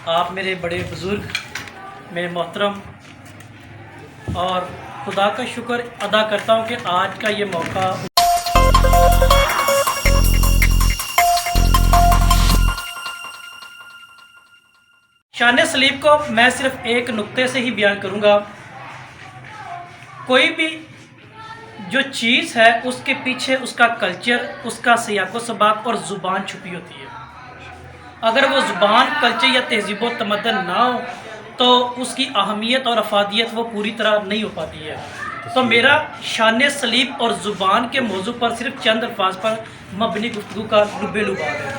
آپ میرے بڑے بزرگ، میرے محترم، اور خدا کا شکر ادا کرتا ہوں کہ آج کا یہ موقع شان صلیب کو میں صرف ایک نقطے سے ہی بیان کروں گا۔ کوئی بھی جو چیز ہے اس کے پیچھے اس کا کلچر، اس کا سیاق و سباق اور زبان چھپی ہوتی ہے۔ اگر وہ زبان، کلچر یا تہذیب و تمدن نہ ہو تو اس کی اہمیت اور افادیت وہ پوری طرح نہیں ہو پاتی ہے۔ تو میرا شان صلیب اور زبان کے موضوع پر صرف چند الفاظ پر مبنی گفتگو کا لب لباب ہے۔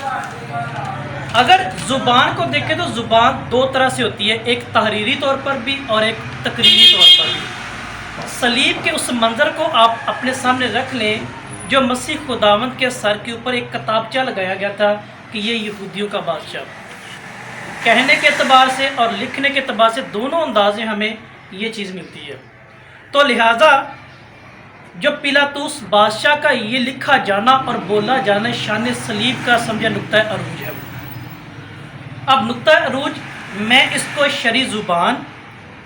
اگر زبان کو دیکھیں تو زبان دو طرح سے ہوتی ہے، ایک تحریری طور پر بھی اور ایک تقریری طور پر بھی۔ صلیب کے اس منظر کو آپ اپنے سامنے رکھ لیں جو مسیح خداوند کے سر کے اوپر ایک کتابچہ لگایا گیا تھا کہ یہ یہودیوں کا بادشاہ۔ کہنے کے اعتبار سے اور لکھنے کے اعتبار سے دونوں انداز میں ہمیں یہ چیز ملتی ہے۔ تو لہٰذا جو پیلاطوس بادشاہ کا یہ لکھا جانا اور بولا جانا شان صلیب کا سمجھا نقطہ عروج ہے۔ اب نقطہ عروج میں اس کو شرعی زبان،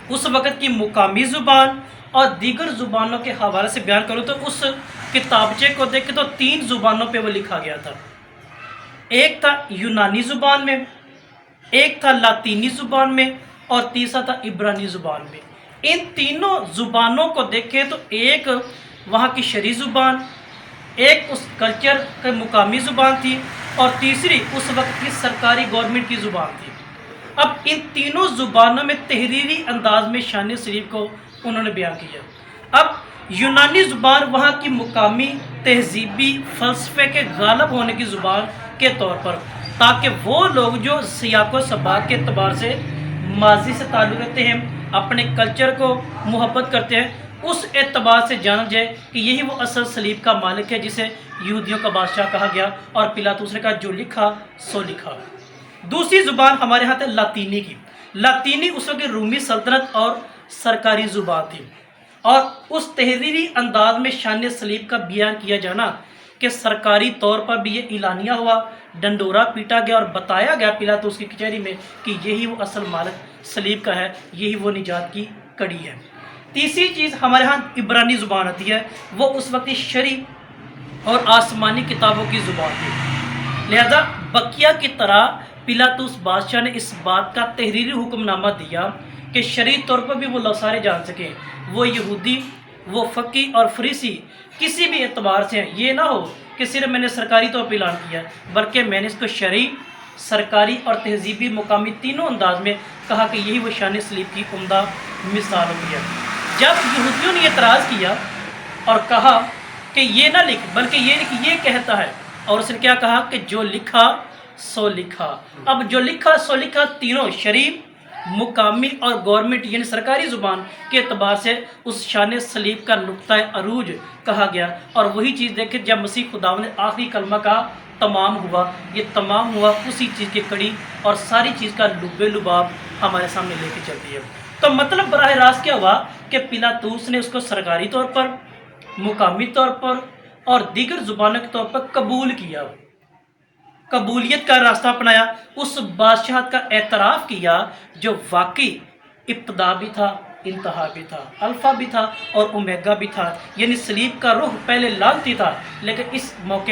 اس وقت کی مقامی زبان اور دیگر زبانوں کے حوالے سے بیان کروں تو اس کتابچے کو دیکھیں تو 3 زبانوں پہ وہ لکھا گیا تھا۔ ایک تھا یونانی زبان میں، ایک تھا لاطینی زبان میں اور تیسرا تھا عبرانی زبان میں۔ ان تینوں زبانوں کو دیکھیں تو ایک وہاں کی شرعی زبان، ایک اس کلچر کی مقامی زبان تھی اور تیسری اس وقت کی سرکاری گورنمنٹ کی زبان تھی۔ اب ان تینوں زبانوں میں تحریری انداز میں شان صلیب کو انہوں نے بیان کیا۔ اب یونانی زبان وہاں کی مقامی تہذیبی فلسفے کے غالب ہونے کی زبان کے طور پر، تاکہ وہ لوگ جو سیاق و سباق کے اعتبار سے ماضی سے تعلق رکھتے ہیں، اپنے کلچر کو محبت کرتے ہیں، اس اعتبار سے جانا جائے کہ یہی وہ اصل صلیب کا مالک ہے جسے یہودیوں کا بادشاہ کہا گیا، اور پیلاطوس نے کہا جو لکھا سو لکھا۔ دوسری زبان ہمارے ہاں تھے لاطینی کی۔ لاطینی اس وقت رومی سلطنت اور سرکاری زبان تھی، اور اس تحریری انداز میں شان صلیب کا بیان کیا جانا کہ سرکاری طور پر بھی یہ اعلانیہ ہوا، ڈنڈورا پیٹا گیا اور بتایا گیا پیلاطوس کی کچہری میں کہ یہی وہ اصل مالک صلیب کا ہے، یہی وہ نجات کی کڑی ہے۔ تیسری چیز ہمارے ہاں عبرانی زبان آتی ہے، وہ اس وقت شرعی اور آسمانی کتابوں کی زبان تھی۔ لہذا بقیہ کی طرح پیلاطوس بادشاہ نے اس بات کا تحریری حکم نامہ دیا کہ شرعی طور پر بھی وہ لوگ سارے جان سکیں، وہ یہودی، وہ فقی اور فریسی کسی بھی اعتبار سے ہیں۔ یہ نہ ہو کہ صرف میں نے سرکاری طور پر اعلان کیا، بلکہ میں نے اس کو شرعی، سرکاری اور تہذیبی مقامی تینوں انداز میں کہا کہ یہی وہ شان صلیب کی عمدہ مثال ہوتی ہے۔ جب یہودیوں نے اعتراض کیا اور کہا کہ یہ نہ لکھ بلکہ یہ لکھ، یہ کہتا ہے، اور اس نے کیا کہا کہ جو لکھا سو لکھا۔ اب جو لکھا سو لکھا تینوں شرعی، مقامی اور گورنمنٹ یعنی سرکاری زبان کے اعتبار سے اس شان صلیب کا نقطہ عروج کہا گیا۔ اور وہی چیز دیکھیں جب مسیح خداوند نے آخری کلمہ کہا تمام ہوا، یہ تمام ہوا اسی چیز کی کڑی اور ساری چیز کا لب لباب ہمارے سامنے لے کے چلتی ہے۔ تو مطلب براہ راست کیا ہوا کہ پیلاطوس نے اس کو سرکاری طور پر، مقامی طور پر اور دیگر زبانوں کے طور پر قبول کیا، قبولیت کا راستہ اپنایا، اس بادشاہت کا اعتراف کیا جو واقعی ابتدا بھی تھا، انتہا بھی تھا، الفا بھی تھا اور اومیگا بھی تھا۔ یعنی صلیب کا روح پہلے لانتی تھا، لیکن اس موقع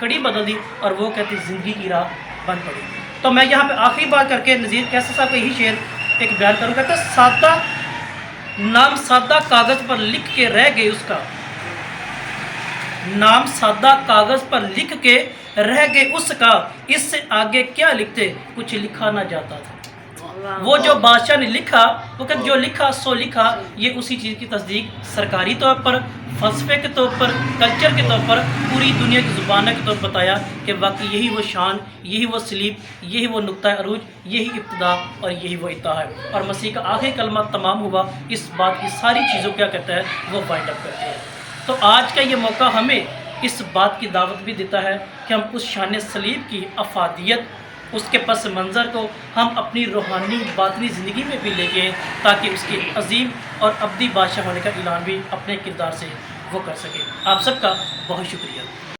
کڑی بدل دی اور وہ کہتی زندگی کی راہ بن پڑی۔ تو میں یہاں پہ آخری بات کر کے نذیر کیسر صاحب کا یہی شعر ایک بیان کروں، کہتا ہے سادہ نام سادہ کاغذ پر لکھ کے رہ گئے، اس کا نام سادہ کاغذ پر لکھ کے رہ گئے، اس کا اس سے آگے کیا لکھتے، کچھ لکھا نہ جاتا تھا۔ وہ جو بادشاہ نے لکھا، وہ کہ جو لکھا سو لکھا، یہ اسی چیز کی تصدیق سرکاری طور پر، فلسفے کے طور پر، کلچر کے طور پر، پوری دنیا کی زبانوں کے طور پر بتایا کہ واقعی یہی وہ شان، یہی وہ صلیب، یہی وہ نقطہ عروج، یہی ابتدا اور یہی وہ انتہا ہے۔ اور مسیح کا آخری کلمہ تمام ہوا اس بات کی ساری چیزوں کیا کہتا ہے، وہ وائنڈ اپ کرتے ہیں۔ تو آج کا یہ موقع ہمیں اس بات کی دعوت بھی دیتا ہے کہ ہم اس شان صلیب کی افادیت، اس کے پس منظر کو ہم اپنی روحانی باطنی زندگی میں بھی لے گئے، تاکہ اس کی عظیم اور ابدی بادشاہ ہونے کا اعلان بھی اپنے کردار سے وہ کر سکے۔ آپ سب کا بہت شکریہ۔